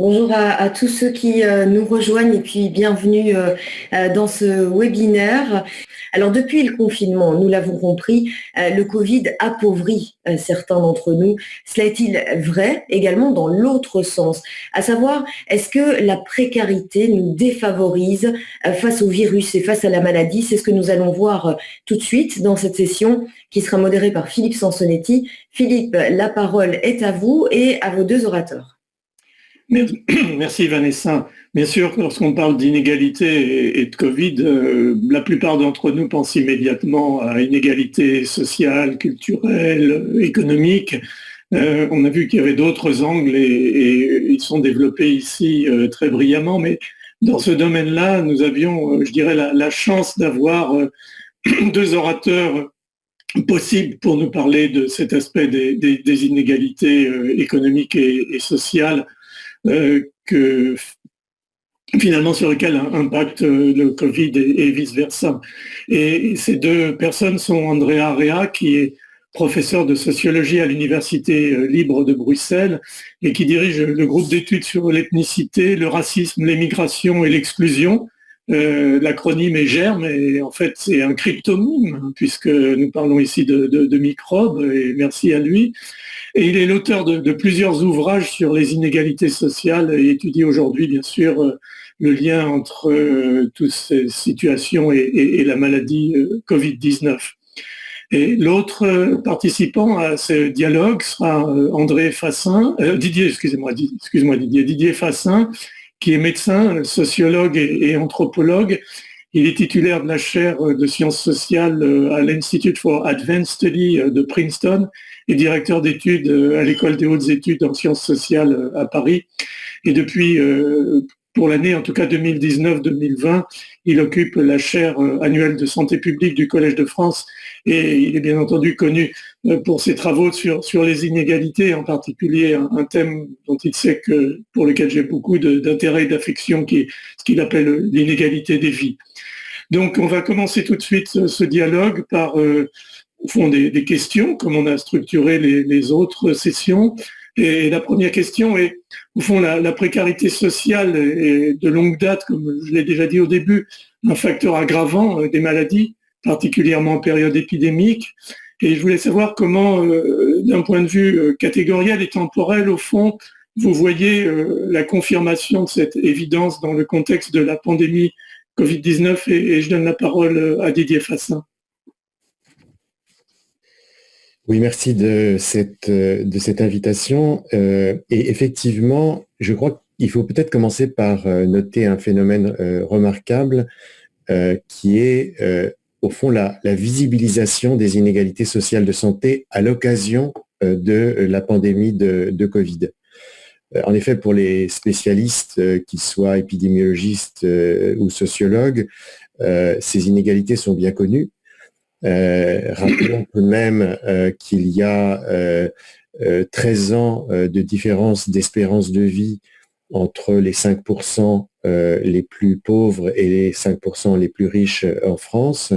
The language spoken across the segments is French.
Bonjour à tous ceux qui nous rejoignent et puis bienvenue dans ce webinaire. Alors depuis le confinement, nous l'avons compris, le Covid appauvrit certains d'entre nous. Cela est-il vrai également dans l'autre sens? À savoir, est-ce que la précarité nous défavorise face au virus et face à la maladie? C'est ce que nous allons voir tout de suite dans cette session qui sera modérée par Philippe Sansonetti. Philippe, la parole est à vous et à vos deux orateurs. Merci Vanessa. Bien sûr, lorsqu'on parle d'inégalité et de Covid, la plupart d'entre nous pensent immédiatement à inégalité sociale, culturelle, économique. On a vu qu'il y avait d'autres angles et ils sont développés ici très brillamment, mais dans ce domaine-là, nous avions, je dirais, la chance d'avoir deux orateurs possibles pour nous parler de cet aspect des inégalités économiques et sociales que finalement sur lequel impacte le Covid et vice-versa. Et ces deux personnes sont Andrea Area, qui est professeur de sociologie à l'Université libre de Bruxelles et qui dirige le groupe d'études sur l'ethnicité, le racisme, l'émigration et l'exclusion. L'acronyme est GERME et en fait c'est un cryptonyme puisque nous parlons ici de microbes et merci à lui. Et il est l'auteur de plusieurs ouvrages sur les inégalités sociales et étudie aujourd'hui, bien sûr, le lien entre toutes ces situations et la maladie Covid-19. Et l'autre participant à ce dialogue sera Didier Fassin, qui est médecin, sociologue et anthropologue. Il est titulaire de la chaire de sciences sociales à l'Institute for Advanced Study de Princeton et directeur d'études à l'École des hautes études en sciences sociales à Paris. Et depuis, pour l'année en tout cas 2019-2020, il occupe la chaire annuelle de santé publique du Collège de France et il est bien entendu connu pour ses travaux sur les inégalités, en particulier un thème dont il sait que pour lequel j'ai beaucoup d'intérêt et d'affection, qui est ce qu'il appelle l'inégalité des vies. Donc on va commencer tout de suite ce dialogue par au fond des questions, comme on a structuré les autres sessions. Et la première question est, au fond, la précarité sociale est de longue date, comme je l'ai déjà dit au début, un facteur aggravant des maladies, particulièrement en période épidémique. Et je voulais savoir comment, d'un point de vue catégoriel et temporel, au fond, vous voyez la confirmation de cette évidence dans le contexte de la pandémie Covid-19. Et je donne la parole à Didier Fassin. Oui, merci de cette invitation. Et effectivement, je crois qu'il faut peut-être commencer par noter un phénomène remarquable qui est, au fond, la visibilisation des inégalités sociales de santé à l'occasion de la pandémie de Covid. En effet, pour les spécialistes, qu'ils soient épidémiologistes ou sociologues, ces inégalités sont bien connues. Rappelons tout de même qu'il y a 13 ans de différence d'espérance de vie entre les 5% les plus pauvres et les 5% les plus riches en France,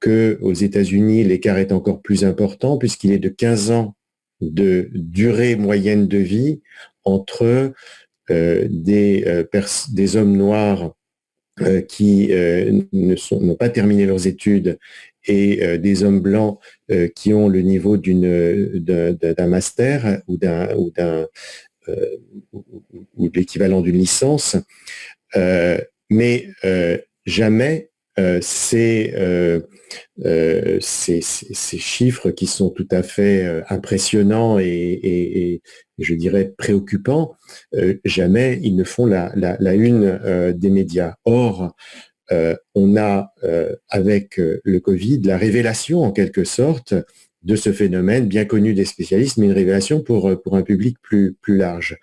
qu'aux États-Unis, l'écart est encore plus important puisqu'il est de 15 ans de durée moyenne de vie entre des hommes noirs qui n'ont pas terminé leurs études et des hommes blancs qui ont le niveau d'un master ou l'équivalent d'une licence, mais jamais ces chiffres qui sont tout à fait impressionnants et je dirais préoccupants, jamais ils ne font la une des médias. Or, on a, avec le Covid, la révélation en quelque sorte de ce phénomène bien connu des spécialistes, mais une révélation pour un public plus large.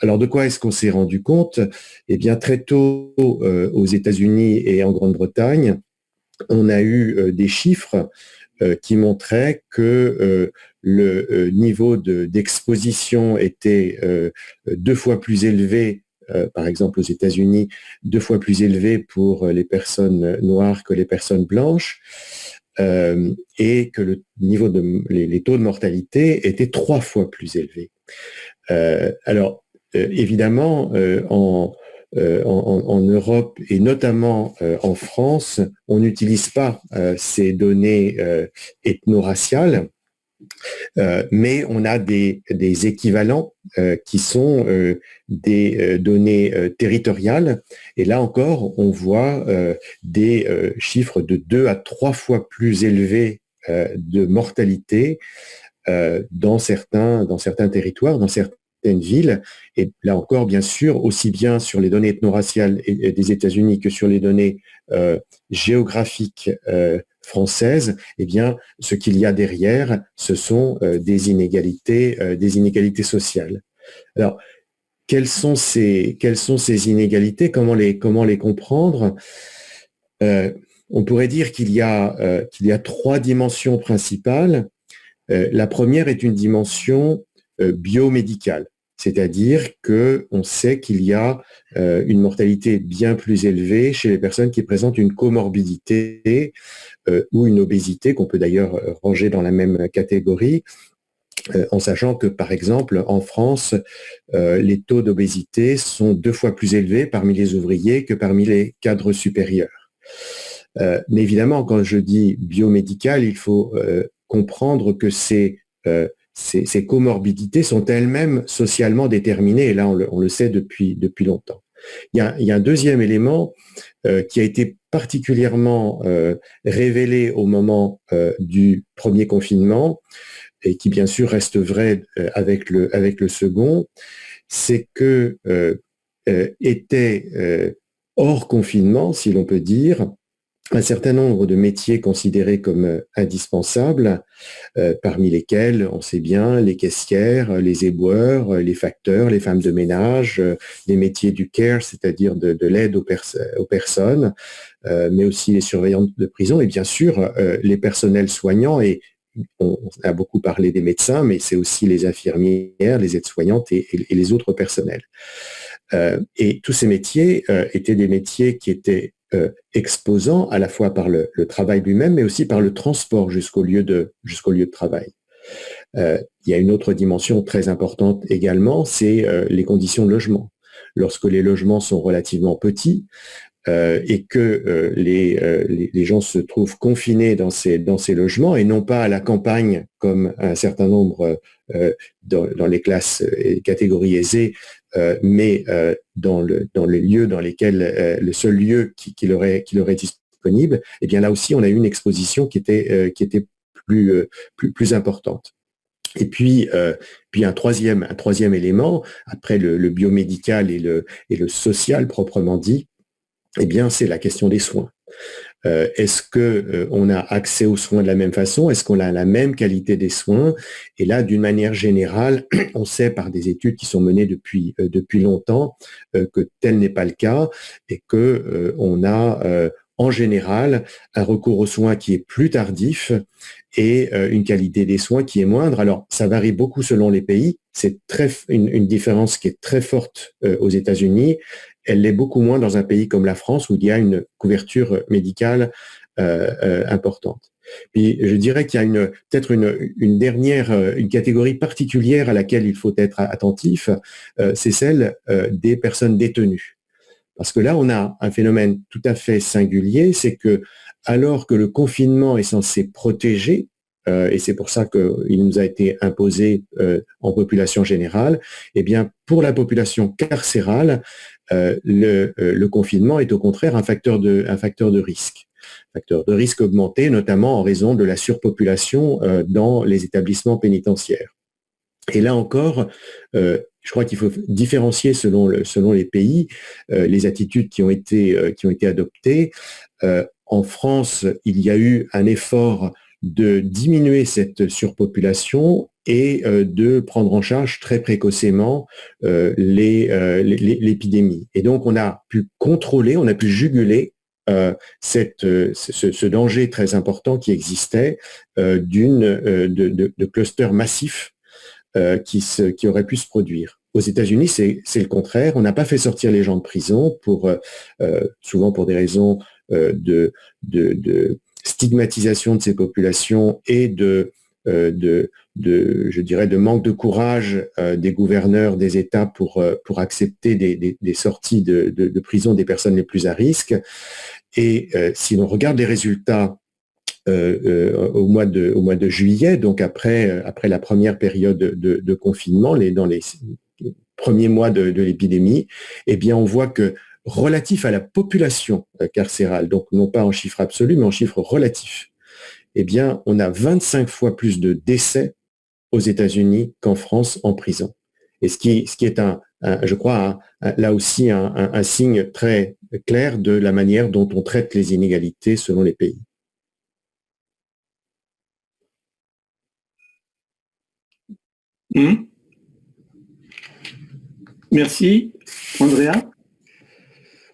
Alors, de quoi est-ce qu'on s'est rendu compte? Eh bien, très tôt aux États-Unis et en Grande-Bretagne, on a eu des chiffres qui montraient que le niveau d'exposition était 2 fois plus élevé, par exemple aux États-Unis, 2 fois plus élevé pour les personnes noires que les personnes blanches, et que le niveau les taux de mortalité étaient 3 fois plus élevés. Alors, évidemment, en Europe et notamment en France, on n'utilise pas ces données ethno-raciales, mais on a des équivalents qui sont des données territoriales. Et là encore, on voit des chiffres de 2 à 3 fois plus élevés de mortalité dans certains territoires, dans certaines villes. Et là encore, bien sûr, aussi bien sur les données ethno-raciales des États-Unis que sur les données géographiques françaises, eh bien, ce qu'il y a derrière, ce sont des inégalités sociales. Alors, quelles sont ces inégalités? Comment les comprendre? On pourrait dire qu'il y a 3 dimensions principales. La première est une dimension biomédicale, c'est-à-dire qu'on sait qu'il y a une mortalité bien plus élevée chez les personnes qui présentent une comorbidité ou une obésité, qu'on peut d'ailleurs ranger dans la même catégorie, en sachant que, par exemple, en France, les taux d'obésité sont 2 fois plus élevés parmi les ouvriers que parmi les cadres supérieurs. Mais évidemment, quand je dis biomédical, il faut comprendre que ces comorbidités sont elles-mêmes socialement déterminées, et là on le sait depuis longtemps. Il y a un deuxième élément qui a été particulièrement révélé au moment du premier confinement, et qui bien sûr reste vrai avec le second, c'est que était hors confinement, si l'on peut dire, un certain nombre de métiers considérés comme indispensables, parmi lesquels, on sait bien, les caissières, les éboueurs, les facteurs, les femmes de ménage, les métiers du care, c'est-à-dire de l'aide aux personnes, mais aussi les surveillantes de prison et bien sûr les personnels soignants. Et on a beaucoup parlé des médecins, mais c'est aussi les infirmières, les aides-soignantes et les autres personnels. Et tous ces métiers étaient des métiers qui étaient exposants à la fois par le travail lui-même, mais aussi par le transport jusqu'au lieu de travail. Il y a une autre dimension très importante également, c'est les conditions de logement. Lorsque les logements sont relativement petits et que les gens se trouvent confinés dans ces logements et non pas à la campagne comme un certain nombre dans les classes et catégories aisées, mais dans les lieux dans lesquels le seul lieu qui leur est disponible, et bien là aussi on a eu une exposition qui était plus importante. Et puis un troisième élément, après le biomédical et le social proprement dit, eh bien c'est la question des soins. Est-ce que on a accès aux soins de la même façon? Est-ce qu'on a la même qualité des soins? Et là, d'une manière générale, on sait par des études qui sont menées depuis longtemps que tel n'est pas le cas et que on a en général un recours aux soins qui est plus tardif et une qualité des soins qui est moindre. Alors, ça varie beaucoup selon les pays. C'est une différence qui est très forte aux États-Unis. Elle l'est beaucoup moins dans un pays comme la France où il y a une couverture médicale importante. Puis je dirais qu'il y a peut-être une dernière, une catégorie particulière à laquelle il faut être attentif, c'est celle des personnes détenues. Parce que là, on a un phénomène tout à fait singulier, c'est que alors que le confinement est censé protéger, et c'est pour ça qu'il nous a été imposé en population générale, eh bien, pour la population carcérale, le confinement est au contraire un facteur de risque. Facteur de risque augmenté, notamment en raison de la surpopulation dans les établissements pénitentiaires. Et là encore, je crois qu'il faut différencier selon les pays les attitudes qui ont été adoptées. En France, il y a eu un effort de diminuer cette surpopulation et de prendre en charge très précocement l'épidémie. Et donc, on a pu contrôler, on a pu juguler ce danger très important qui existait de clusters massifs qui aurait pu se produire. Aux États-Unis, c'est le contraire. On n'a pas fait sortir les gens de prison souvent pour des raisons de stigmatisation de ces populations et de je dirais, de manque de courage des gouverneurs des États pour accepter des sorties de prison des personnes les plus à risque. Et si l'on regarde les résultats au mois de juillet, donc après la première période de confinement, dans les premiers mois de l'épidémie, eh bien, on voit que relatif à la population carcérale, donc non pas en chiffre absolu, mais en chiffre relatif, eh bien, on a 25 fois plus de décès aux États-Unis qu'en France en prison. Et ce qui est je crois, là aussi un signe très clair de la manière dont on traite les inégalités selon les pays. Merci. Andrea?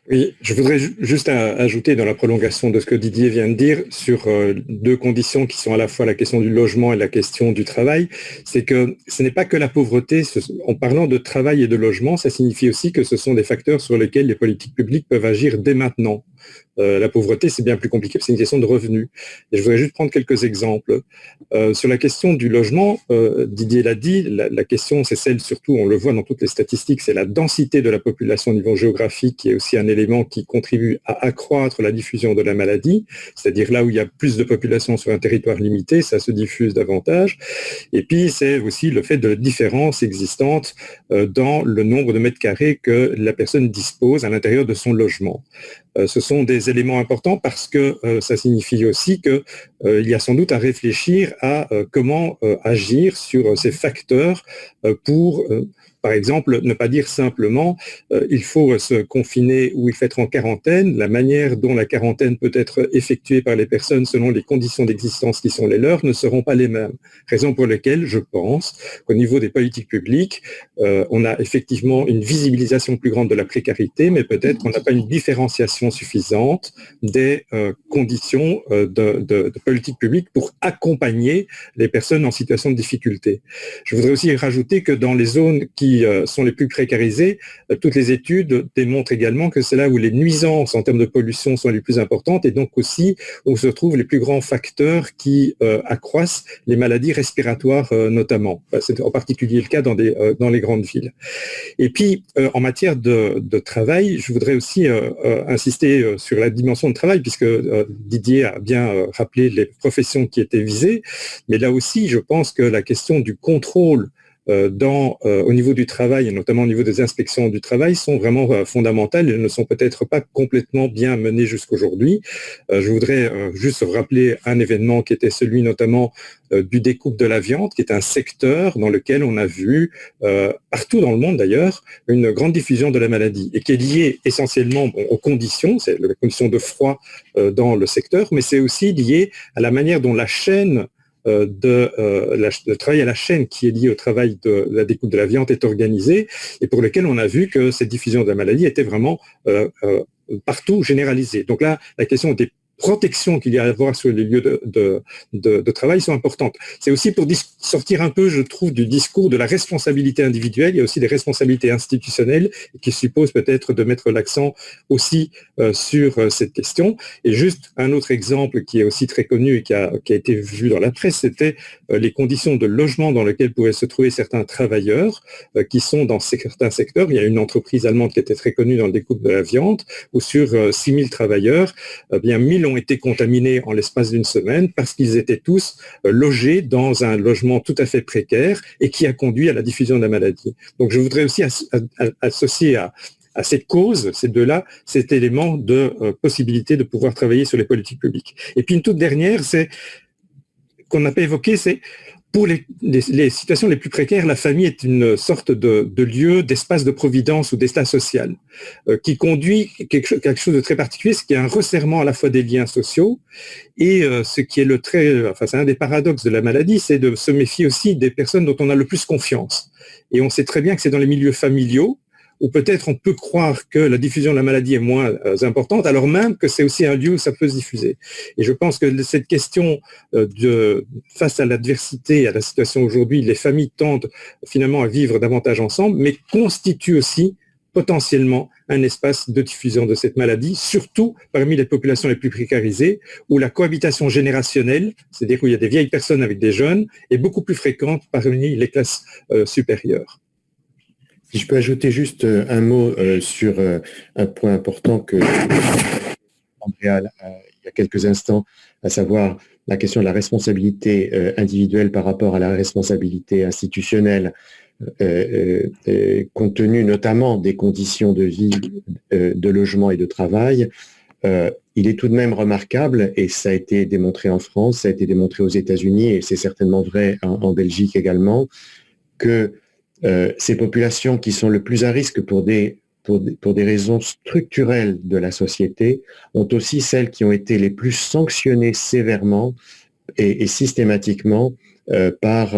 Oui, je voudrais juste ajouter dans la prolongation de ce que Didier vient de dire sur deux conditions qui sont à la fois la question du logement et la question du travail. C'est que ce n'est pas que la pauvreté. En parlant de travail et de logement, ça signifie aussi que ce sont des facteurs sur lesquels les politiques publiques peuvent agir dès maintenant. La pauvreté, c'est bien plus compliqué, c'est une question de revenus. Et je voudrais juste prendre quelques exemples. Sur la question du logement, Didier l'a dit, la question, c'est celle surtout, on le voit dans toutes les statistiques, c'est la densité de la population au niveau géographique, qui est aussi un élément qui contribue à accroître la diffusion de la maladie, c'est-à-dire là où il y a plus de population sur un territoire limité, ça se diffuse davantage. Et puis, c'est aussi le fait de la différence existante dans le nombre de mètres carrés que la personne dispose à l'intérieur de son logement. Ce sont des éléments importants parce que ça signifie aussi qu'il y a sans doute à réfléchir à comment agir sur ces facteurs pour, par exemple, ne pas dire simplement il faut se confiner ou il faut être en quarantaine. La manière dont la quarantaine peut être effectuée par les personnes selon les conditions d'existence qui sont les leurs ne seront pas les mêmes. Raison pour laquelle je pense qu'au niveau des politiques publiques, on a effectivement une visibilisation plus grande de la précarité, mais peut-être qu'on n'a pas une différenciation suffisante des conditions de politique publique pour accompagner les personnes en situation de difficulté. Je voudrais aussi rajouter que dans les zones qui sont les plus précarisées, toutes les études démontrent également que c'est là où les nuisances en termes de pollution sont les plus importantes et donc aussi où se trouvent les plus grands facteurs qui accroissent les maladies respiratoires notamment. C'est en particulier le cas dans les grandes villes. Et puis, en matière de travail, je voudrais aussi insister sur la dimension de travail, puisque Didier a bien rappelé les professions qui étaient visées, mais là aussi, je pense que la question du contrôle au niveau du travail, et notamment au niveau des inspections du travail, sont vraiment fondamentales et ne sont peut-être pas complètement bien menées jusqu'aujourd'hui. Je voudrais juste rappeler un événement qui était celui notamment du découpe de la viande, qui est un secteur dans lequel on a vu, partout dans le monde d'ailleurs, une grande diffusion de la maladie et qui est liée essentiellement aux conditions, c'est la condition de froid dans le secteur, mais c'est aussi lié à la manière dont la chaîne le travail à la chaîne qui est lié au travail de la découpe de la viande est organisé et pour lequel on a vu que cette diffusion de la maladie était vraiment partout généralisée. Donc là, la question des protections qu'il y a à avoir sur les lieux de travail sont importantes. C'est aussi pour sortir un peu, je trouve, du discours de la responsabilité individuelle. Il y a aussi des responsabilités institutionnelles qui supposent peut-être de mettre l'accent aussi sur cette question. Et juste un autre exemple qui est aussi très connu et qui a été vu dans la presse, c'était les conditions de logement dans lesquelles pouvaient se trouver certains travailleurs qui sont dans certains secteurs. Il y a une entreprise allemande qui était très connue dans le découpe de la viande, où sur 6000 travailleurs, bien 1000 ont été contaminés en l'espace d'une semaine parce qu'ils étaient tous logés dans un logement tout à fait précaire et qui a conduit à la diffusion de la maladie. Donc je voudrais aussi associer à cette cause, ces deux-là, cet élément de possibilité de pouvoir travailler sur les politiques publiques. Et puis une toute dernière, c'est qu'on n'a pas évoqué, c'est pour les situations les plus précaires, la famille est une sorte de lieu, d'espace de providence ou d'espace social qui conduit quelque chose de très particulier, ce qui est un resserrement à la fois des liens sociaux et ce qui est c'est un des paradoxes de la maladie, c'est de se méfier aussi des personnes dont on a le plus confiance. Et on sait très bien que c'est dans les milieux familiaux où peut-être on peut croire que la diffusion de la maladie est moins importante, alors même que c'est aussi un lieu où ça peut se diffuser. Et je pense que cette question face à l'adversité, à la situation aujourd'hui, les familles tendent finalement à vivre davantage ensemble, mais constituent aussi potentiellement un espace de diffusion de cette maladie, surtout parmi les populations les plus précarisées, où la cohabitation générationnelle, c'est-à-dire où il y a des vieilles personnes avec des jeunes, est beaucoup plus fréquente parmi les classes supérieures. Si je peux ajouter juste un mot sur un point important que Andrea il y a quelques instants, à savoir la question de la responsabilité individuelle par rapport à la responsabilité institutionnelle, compte tenu notamment des conditions de vie, de logement et de travail. Il est tout de même remarquable, et ça a été démontré en France, ça a été démontré aux États-Unis, et c'est certainement vrai en Belgique également, que ces populations qui sont le plus à risque pour des raisons structurelles de la société ont aussi celles qui ont été les plus sanctionnées sévèrement et systématiquement par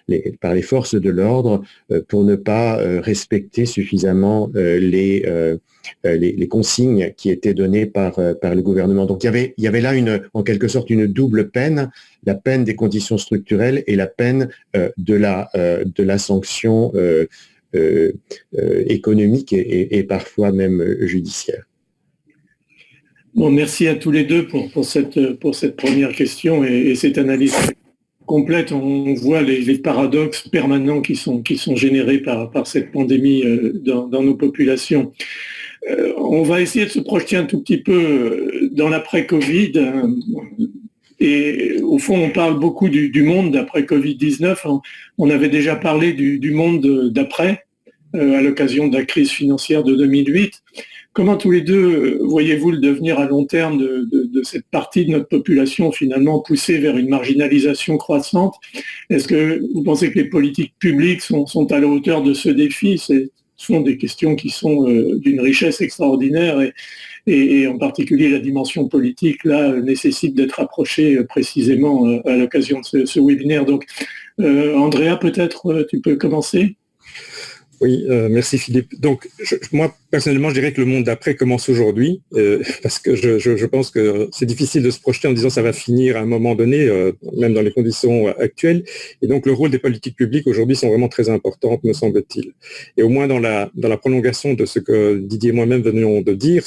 les forces de l'ordre pour ne pas respecter suffisamment les consignes qui étaient données par le gouvernement. Donc il y avait là en quelque sorte une double peine, la peine des conditions structurelles et la peine de la sanction économique et parfois même judiciaire. Bon, merci à tous les deux pour cette première question et cette analyse complète. On voit les paradoxes permanents qui sont générés par cette pandémie dans nos populations. On va essayer de se projeter un tout petit peu dans l'après-Covid. Et au fond, on parle beaucoup du monde d'après Covid-19. On avait déjà parlé du monde d'après, à l'occasion de la crise financière de 2008. Comment tous les deux voyez-vous le devenir à long terme de cette partie de notre population finalement poussée vers une marginalisation croissante? Est-ce que vous pensez que les politiques publiques sont à la hauteur de ce défi? Ce sont des questions qui sont d'une richesse extraordinaire et en particulier la dimension politique là nécessite d'être approchée précisément à l'occasion de ce webinaire. Donc, Andrea, peut-être tu peux commencer? Oui, merci Philippe. Donc, moi, personnellement, je dirais que le monde d'après commence aujourd'hui, parce que je pense que c'est difficile de se projeter en disant ça va finir à un moment donné, même dans les conditions actuelles. Et donc, le rôle des politiques publiques aujourd'hui sont vraiment très importantes, me semble-t-il. Et au moins dans la prolongation de ce que Didier et moi-même venions de dire,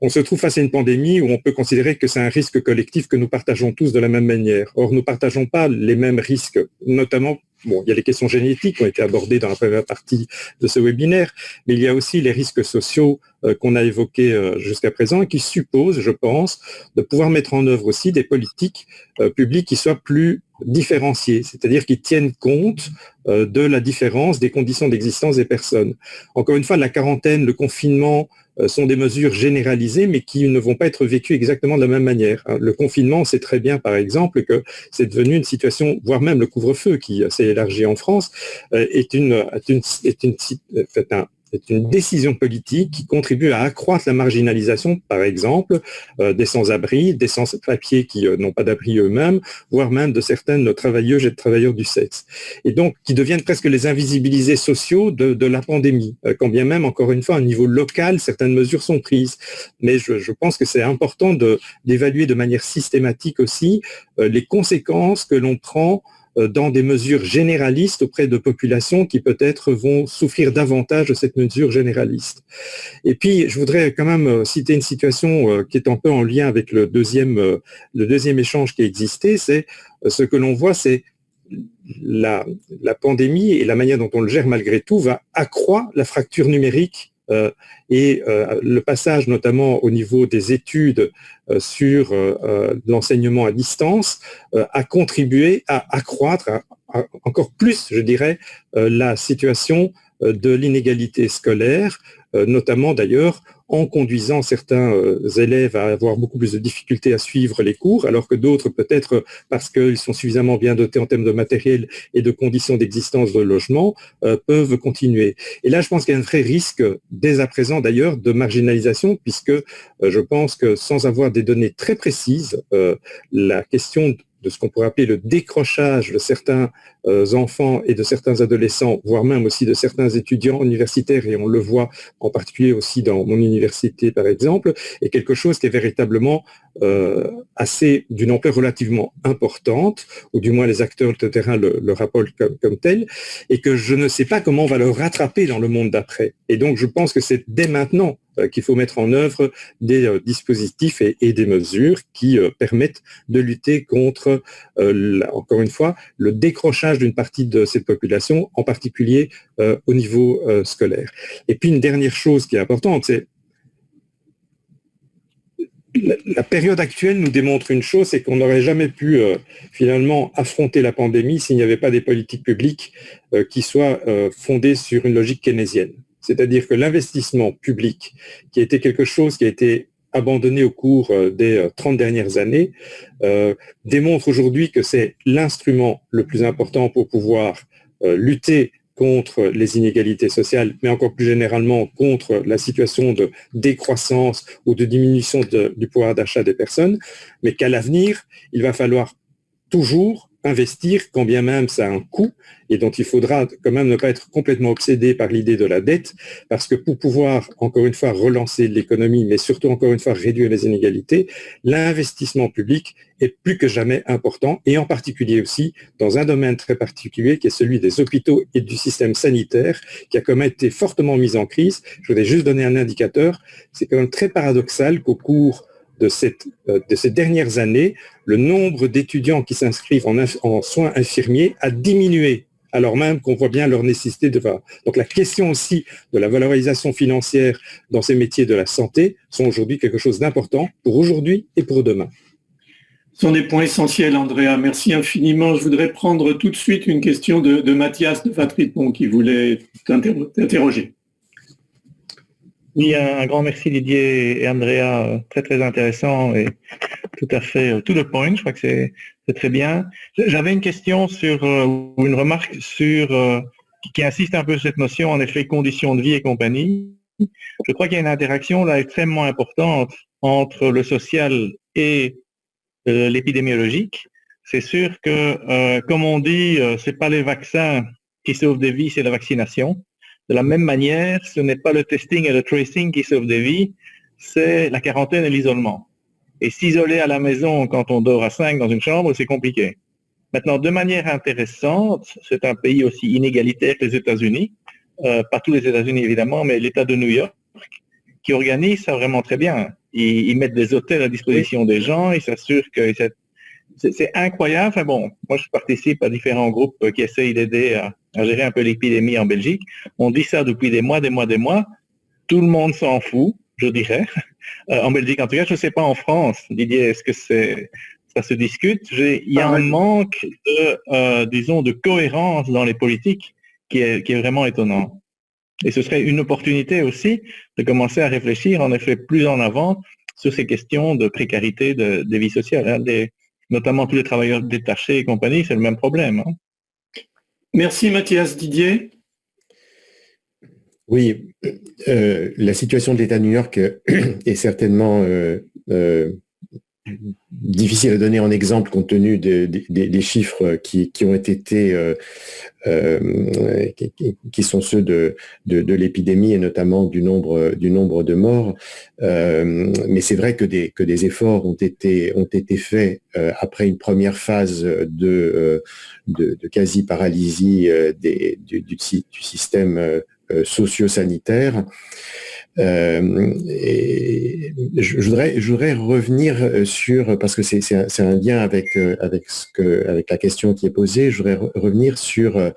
on se trouve face à une pandémie où on peut considérer que c'est un risque collectif que nous partageons tous de la même manière. Or, nous ne partageons pas les mêmes risques, notamment, il y a les questions génétiques qui ont été abordées dans la première partie de ce webinaire, mais il y a aussi les risques sociaux qu'on a évoqués jusqu'à présent et qui supposent, je pense, de pouvoir mettre en œuvre aussi des politiques publiques qui soient plus différenciées, c'est-à-dire qui tiennent compte de la différence des conditions d'existence des personnes. Encore une fois, la quarantaine, le confinement sont des mesures généralisées, mais qui ne vont pas être vécues exactement de la même manière. Le confinement, on sait très bien, par exemple, que c'est devenu une situation, voire même le couvre-feu qui s'est élargi en France, est une décision politique qui contribue à accroître la marginalisation, par exemple, des sans-abri, des sans-papiers qui n'ont pas d'abri eux-mêmes, voire même de certaines travailleuses et de travailleurs du sexe. Et donc, qui deviennent presque les invisibilisés sociaux de la pandémie, quand bien même, encore une fois, à un niveau local, certaines mesures sont prises. Mais je pense que c'est important d'évaluer de manière systématique aussi les conséquences que l'on prend dans des mesures généralistes auprès de populations qui peut-être vont souffrir davantage de cette mesure généraliste. Et puis, je voudrais quand même citer une situation qui est un peu en lien avec le deuxième échange qui a existé, c'est ce que l'on voit, c'est la pandémie et la manière dont on le gère malgré tout va accroître la fracture numérique et le passage notamment au niveau des études sur l'enseignement à distance a contribué à accroître encore plus, je dirais, la situation de l'inégalité scolaire, notamment d'ailleurs en conduisant certains élèves à avoir beaucoup plus de difficultés à suivre les cours, alors que d'autres, peut-être parce qu'ils sont suffisamment bien dotés en termes de matériel et de conditions d'existence de logement, peuvent continuer. Et là, je pense qu'il y a un vrai risque, dès à présent d'ailleurs, de marginalisation, puisque je pense que sans avoir des données très précises, la question de ce qu'on pourrait appeler le décrochage de certains enfants et de certains adolescents, voire même aussi de certains étudiants universitaires, et on le voit en particulier aussi dans mon université par exemple, est quelque chose qui est véritablement assez d'une ampleur relativement importante, ou du moins les acteurs de terrain le rapportent comme tel, et que je ne sais pas comment on va le rattraper dans le monde d'après. Et donc je pense que c'est dès maintenant qu'il faut mettre en œuvre des dispositifs et des mesures qui permettent de lutter contre, encore une fois, le décrochage d'une partie de cette population, en particulier au niveau scolaire. Et puis une dernière chose qui est importante, c'est la période actuelle nous démontre une chose, c'est qu'on n'aurait jamais pu finalement affronter la pandémie s'il n'y avait pas des politiques publiques qui soient fondées sur une logique keynésienne. C'est-à-dire que l'investissement public, qui a été quelque chose qui a été abandonné au cours des 30 dernières années, démontre aujourd'hui que c'est l'instrument le plus important pour pouvoir lutter contre les inégalités sociales, mais encore plus généralement contre la situation de décroissance ou de diminution du pouvoir d'achat des personnes, mais qu'à l'avenir, il va falloir toujours investir, quand bien même ça a un coût, et dont il faudra quand même ne pas être complètement obsédé par l'idée de la dette, parce que pour pouvoir, encore une fois, relancer l'économie, mais surtout, encore une fois, réduire les inégalités, l'investissement public est plus que jamais important, et en particulier aussi dans un domaine très particulier, qui est celui des hôpitaux et du système sanitaire, qui a quand même été fortement mis en crise. Je voudrais juste donner un indicateur. C'est quand même très paradoxal qu'au cours de ces dernières années, le nombre d'étudiants qui s'inscrivent en soins infirmiers a diminué, alors même qu'on voit bien leur nécessité de voir. Donc la question aussi de la valorisation financière dans ces métiers de la santé sont aujourd'hui quelque chose d'important pour aujourd'hui et pour demain. Ce sont des points essentiels, Andrea. Merci infiniment. Je voudrais prendre tout de suite une question de Mathias de Vatripon qui voulait t'interroger. Oui, un grand merci Didier et Andrea, très très intéressant et tout à fait to the point, je crois que c'est très bien. J'avais une question ou une remarque qui insiste un peu sur cette notion, en effet, conditions de vie et compagnie. Je crois qu'il y a une interaction là extrêmement importante entre le social et l'épidémiologique. C'est sûr que, comme on dit, c'est pas les vaccins qui sauvent des vies, c'est la vaccination. De la même manière, ce n'est pas le testing et le tracing qui sauvent des vies, c'est la quarantaine et l'isolement. Et s'isoler à la maison quand on dort à 5 dans une chambre, c'est compliqué. Maintenant, de manière intéressante, c'est un pays aussi inégalitaire que les États-Unis, pas tous les États-Unis évidemment, mais l'État de New York, qui organise ça vraiment très bien. Ils mettent des hôtels à disposition des gens, ils s'assurent que c'est incroyable. Enfin bon, moi je participe à différents groupes qui essayent d'aider à gérer un peu l'épidémie en Belgique. On dit ça depuis des mois. Tout le monde s'en fout, je dirais. En Belgique, en tout cas, je ne sais pas en France. Didier, est-ce que ça se discute? Il y a un manque de cohérence dans les politiques qui est vraiment étonnant. Et ce serait une opportunité aussi de commencer à réfléchir, en effet, plus en avant sur ces questions de précarité des vies sociales, hein, notamment tous les travailleurs détachés et compagnie, c'est le même problème. Hein. Merci Mathias. Didier? Oui, la situation de l'État de New York est certainement difficile à donner en exemple compte tenu des chiffres qui ont été qui sont ceux de l'épidémie et notamment du nombre de morts. Mais c'est vrai que des efforts ont été faits après une première phase de quasi-paralysie du système socio-sanitaire. Et je voudrais revenir sur, parce que c'est un lien avec la question qui est posée, je voudrais revenir sur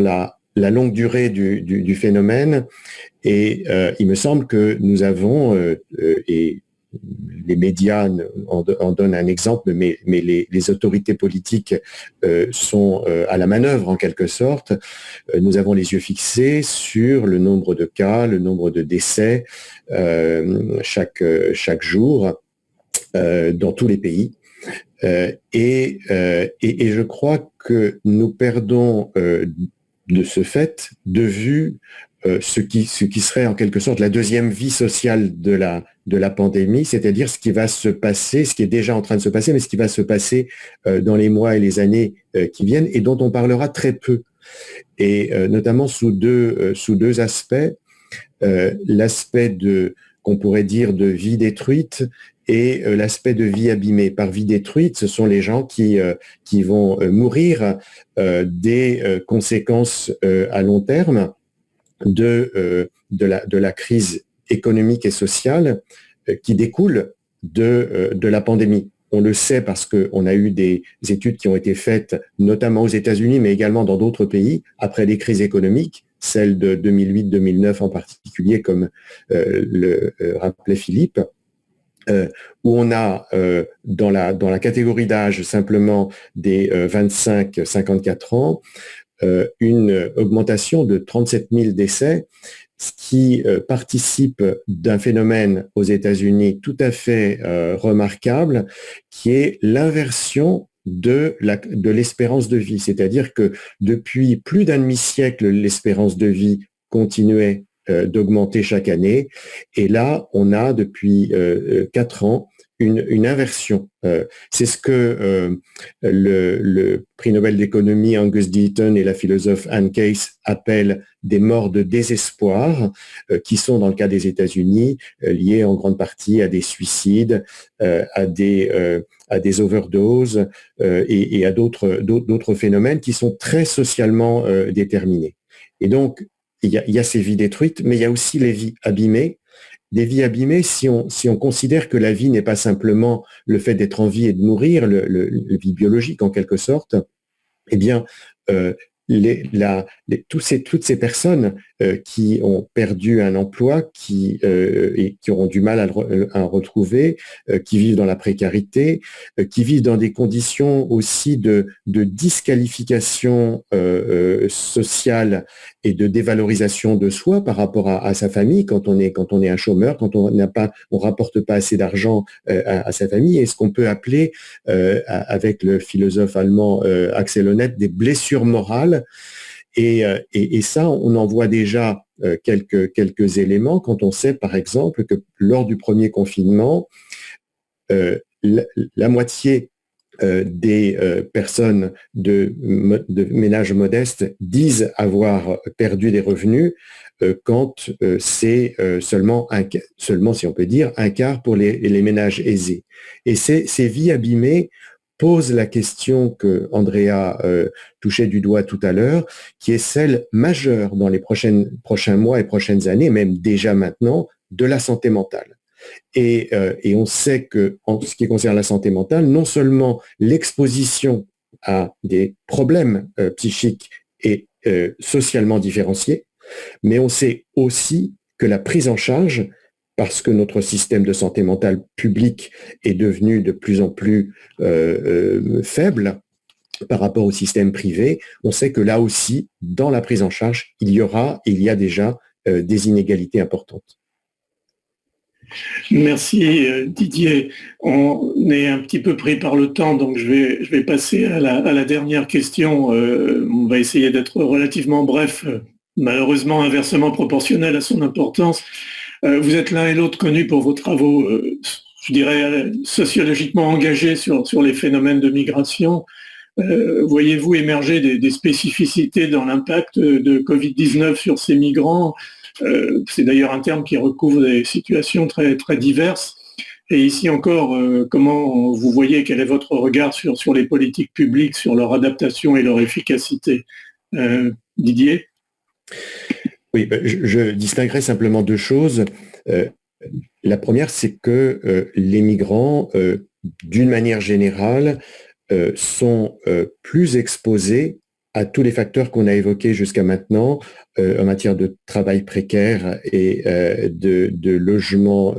la longue durée du phénomène. Et il me semble que nous avons, et les médias en donnent un exemple, mais les autorités politiques sont à la manœuvre en quelque sorte. Nous avons les yeux fixés sur le nombre de cas, le nombre de décès chaque jour dans tous les pays. Et je crois que nous perdons de ce fait de vue ce qui serait en quelque sorte la deuxième vie sociale de la pandémie, c'est-à-dire ce qui va se passer, ce qui est déjà en train de se passer, mais ce qui va se passer dans les mois et les années qui viennent et dont on parlera très peu. Et notamment sous deux aspects. L'aspect qu'on pourrait dire de vie détruite et l'aspect de vie abîmée. Par vie détruite, ce sont les gens qui vont mourir des conséquences à long terme de la crise économique et sociale qui découle de la pandémie. On le sait parce qu'on a eu des études qui ont été faites, notamment aux États-Unis, mais également dans d'autres pays, après des crises économiques, celle de 2008-2009 en particulier, comme le rappelait Philippe, où on a dans la catégorie d'âge simplement des 25-54 ans, une augmentation de 37 000 décès, ce qui participe d'un phénomène aux États-Unis tout à fait remarquable, qui est l'inversion de l'espérance de vie. C'est-à-dire que depuis plus d'un demi-siècle, l'espérance de vie continuait d'augmenter chaque année. Et là, on a depuis 4 ans une inversion. C'est ce que le prix Nobel d'économie Angus Deaton et la philosophe Anne Case appellent des morts de désespoir, qui sont, dans le cas des États-Unis, liées en grande partie à des suicides, à des overdoses et à d'autres phénomènes qui sont très socialement déterminés. Et donc, il y a ces vies détruites, mais il y a aussi les vies abîmées. Des vies abîmées, si on considère que la vie n'est pas simplement le fait d'être en vie et de mourir, le vie biologique en quelque sorte, eh bien, toutes ces personnes qui ont perdu un emploi, et qui auront du mal à le retrouver, qui vivent dans la précarité, qui vivent dans des conditions aussi de disqualification sociale et de dévalorisation de soi par rapport à sa famille quand on est un chômeur, quand on rapporte pas assez d'argent à sa famille, et ce qu'on peut appeler avec le philosophe allemand Axel Honneth des blessures morales. Et ça, on en voit déjà quelques éléments quand on sait, par exemple, que lors du premier confinement, la moitié des personnes de ménages modestes disent avoir perdu des revenus quand c'est seulement, si on peut dire, un quart pour les ménages aisés. Et ces vies abîmées pose la question que Andrea touchait du doigt tout à l'heure, qui est celle majeure dans les prochains mois et prochaines années, même déjà maintenant, de la santé mentale. Et on sait que, en ce qui concerne la santé mentale, non seulement l'exposition à des problèmes psychiques est socialement différenciée, mais on sait aussi que la prise en charge, parce que notre système de santé mentale public est devenu de plus en plus faible par rapport au système privé, on sait que là aussi, dans la prise en charge, il y a déjà des inégalités importantes. Merci Didier. On est un petit peu pris par le temps, donc je vais passer à la dernière question. On va essayer d'être relativement bref, malheureusement inversement proportionnel à son importance. Vous êtes l'un et l'autre connus pour vos travaux, je dirais, sociologiquement engagés sur les phénomènes de migration. Voyez-vous émerger des spécificités dans l'impact de Covid-19 sur ces migrants? C'est d'ailleurs un terme qui recouvre des situations très, très diverses. Et ici encore, comment vous voyez, quel est votre regard sur les politiques publiques, sur leur adaptation et leur efficacité? Didier? Oui, je distinguerai simplement deux choses. La première, c'est que les migrants, d'une manière générale, sont plus exposés à tous les facteurs qu'on a évoqués jusqu'à maintenant en matière de travail précaire et de logement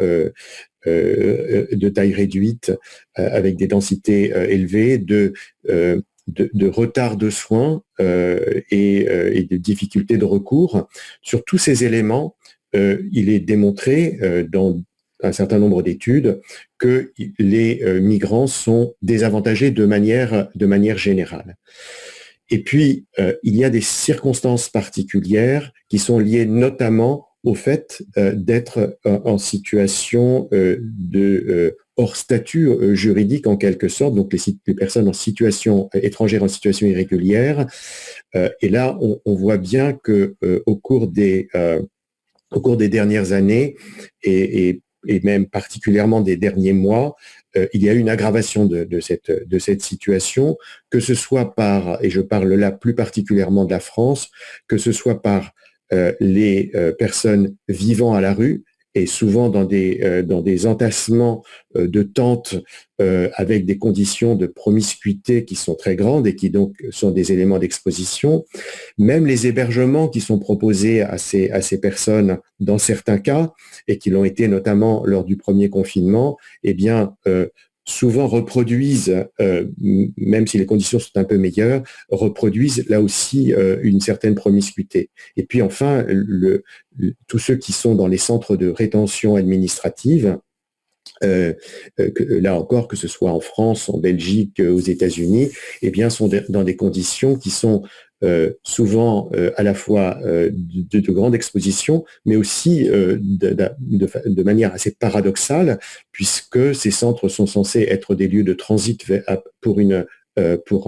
de taille réduite avec des densités élevées, de retard de soins et de difficultés de recours. Sur tous ces éléments, il est démontré dans un certain nombre d'études que les migrants sont désavantagés de manière générale. Et puis, il y a des circonstances particulières qui sont liées notamment au fait d'être en situation de hors statut juridique en quelque sorte, donc les personnes en situation étrangère en situation irrégulière. Et là, on voit bien que au cours des dernières années et même particulièrement des derniers mois, il y a eu une aggravation de cette situation, que ce soit par, et je parle là plus particulièrement de la France, que ce soit par les personnes vivant à la rue, et souvent dans des entassements de tentes avec des conditions de promiscuité qui sont très grandes et qui donc sont des éléments d'exposition. Même les hébergements qui sont proposés à ces personnes dans certains cas, et qui l'ont été notamment lors du premier confinement, eh bien, souvent reproduisent, même si les conditions sont un peu meilleures, reproduisent là aussi une certaine promiscuité. Et puis enfin, tous ceux qui sont dans les centres de rétention administrative, là encore, que ce soit en France, en Belgique, aux États-Unis, eh bien, sont dans des conditions qui sont souvent à la fois de grande exposition, mais aussi de manière assez paradoxale, puisque ces centres sont censés être des lieux de transit pour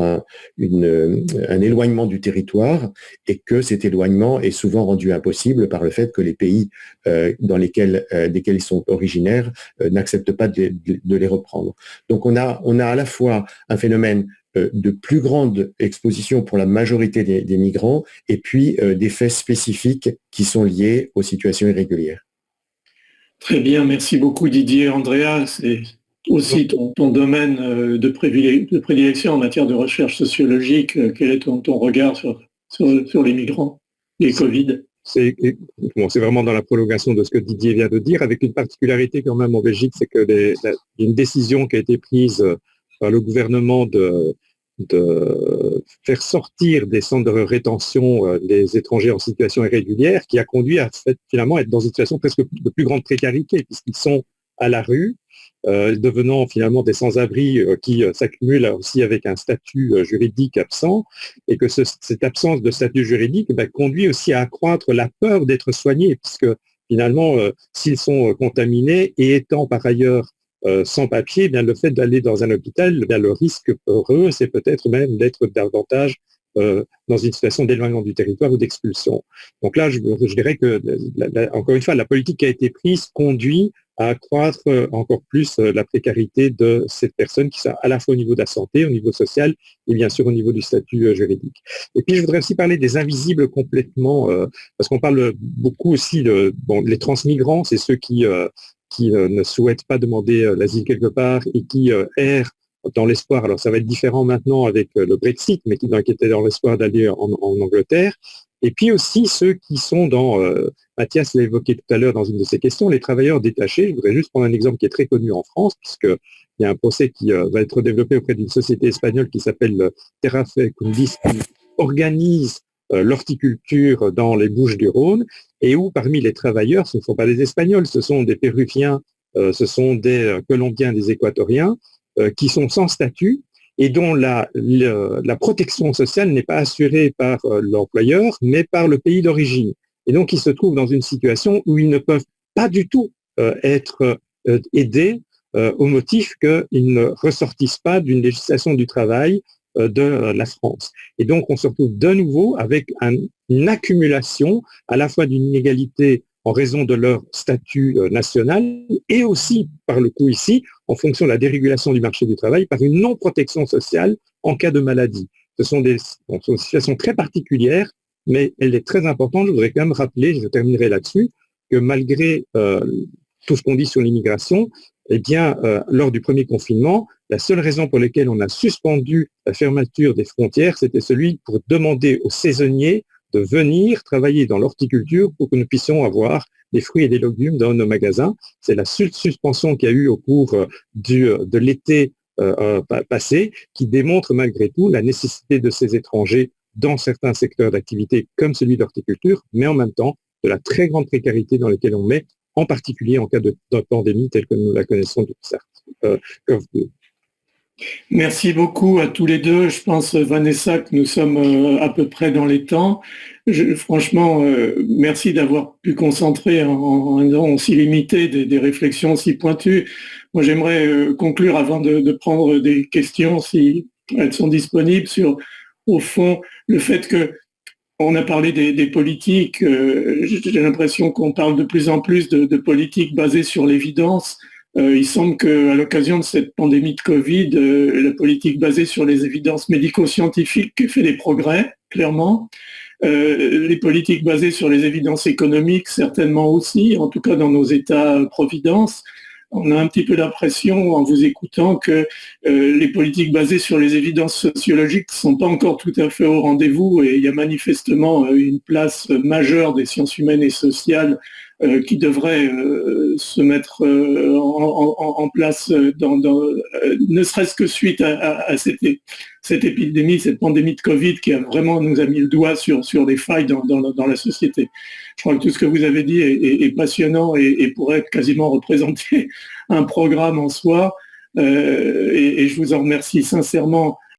un éloignement du territoire, et que cet éloignement est souvent rendu impossible par le fait que les pays desquels ils sont originaires n'acceptent pas de les reprendre. Donc on a à la fois un phénomène de plus grande exposition pour la majorité des migrants, et puis des faits spécifiques qui sont liés aux situations irrégulières. Très bien, merci beaucoup Didier. Andrea, c'est aussi ton domaine de prédilection en matière de recherche sociologique. Quel est ton regard sur les migrants, les Covid? C'est vraiment dans la prolongation de ce que Didier vient de dire, avec une particularité quand même en Belgique, c'est que une décision qui a été prise par le gouvernement de faire sortir des centres de rétention les étrangers en situation irrégulière, qui a conduit à finalement être dans une situation presque de plus grande précarité, puisqu'ils sont à la rue, devenant finalement des sans-abri qui s'accumulent aussi avec un statut juridique absent, et que cette absence de statut juridique conduit aussi à accroître la peur d'être soignés, puisque finalement, s'ils sont contaminés et étant par ailleurs sans papier, eh bien, le fait d'aller dans un hôpital, eh bien, le risque pour eux, c'est peut-être même d'être davantage dans une situation d'éloignement du territoire ou d'expulsion. Donc là, je dirais que, encore une fois, la politique qui a été prise conduit à accroître encore plus la précarité de cette personne, qui sont à la fois au niveau de la santé, au niveau social et bien sûr au niveau du statut juridique. Et puis je voudrais aussi parler des invisibles complètement, parce qu'on parle beaucoup aussi les transmigrants, c'est ceux qui ne souhaitent pas demander l'asile quelque part et qui errent dans l'espoir, alors ça va être différent maintenant avec le Brexit, mais qui étaient dans l'espoir d'aller en Angleterre. Et puis aussi ceux qui sont dans, Mathias l'a évoqué tout à l'heure dans une de ses questions, les travailleurs détachés. Je voudrais juste prendre un exemple qui est très connu en France, puisqu'il y a un procès qui va être développé auprès d'une société espagnole qui s'appelle Terrafecundis, qui organise l'horticulture dans les Bouches-du-Rhône, et où parmi les travailleurs, ce ne sont pas des Espagnols, ce sont des Péruviens, ce sont des Colombiens, des Équatoriens, qui sont sans statut et dont la protection sociale n'est pas assurée par l'employeur, mais par le pays d'origine. Et donc, ils se trouvent dans une situation où ils ne peuvent pas du tout être aidés au motif qu'ils ne ressortissent pas d'une législation du travail de la France. Et donc, on se retrouve de nouveau avec une accumulation à la fois d'une inégalité en raison de leur statut national et aussi, par le coup ici, en fonction de la dérégulation du marché du travail, par une non-protection sociale en cas de maladie. Ce sont des situations très particulières, mais elle est très importante. Je voudrais quand même rappeler, je terminerai là-dessus, que malgré tout ce qu'on dit sur l'immigration, eh bien, lors du premier confinement, la seule raison pour laquelle on a suspendu la fermeture des frontières, c'était celui pour demander aux saisonniers de venir travailler dans l'horticulture pour que nous puissions avoir des fruits et des légumes dans nos magasins. C'est la seule suspension qu'il y a eu au cours de l'été passé qui démontre malgré tout la nécessité de ces étrangers dans certains secteurs d'activité comme celui d'horticulture, mais en même temps de la très grande précarité dans laquelle on met, en particulier en cas de pandémie telle que nous la connaissons depuis ça. Merci beaucoup à tous les deux. Je pense, Vanessa, que nous sommes à peu près dans les temps. Franchement, merci d'avoir pu concentrer en un temps aussi limité des réflexions si pointues. Moi, j'aimerais conclure avant de prendre des questions, si elles sont disponibles, sur, au fond, le fait que on a parlé des politiques. J'ai l'impression qu'on parle de plus en plus de politiques basées sur l'évidence. Il semble qu'à l'occasion de cette pandémie de Covid, la politique basée sur les évidences médico-scientifiques fait des progrès, clairement. Les politiques basées sur les évidences économiques, certainement aussi, en tout cas dans nos États-providence. On a un petit peu l'impression, en vous écoutant, que les politiques basées sur les évidences sociologiques ne sont pas encore tout à fait au rendez-vous, et il y a manifestement une place majeure des sciences humaines et sociales qui devrait se mettre en place, ne serait-ce que suite à cette épidémie, cette pandémie de Covid qui a vraiment nous a mis le doigt sur des failles dans la société. Je crois que tout ce que vous avez dit est passionnant et pourrait quasiment représenter un programme en soi. Et je vous en remercie sincèrement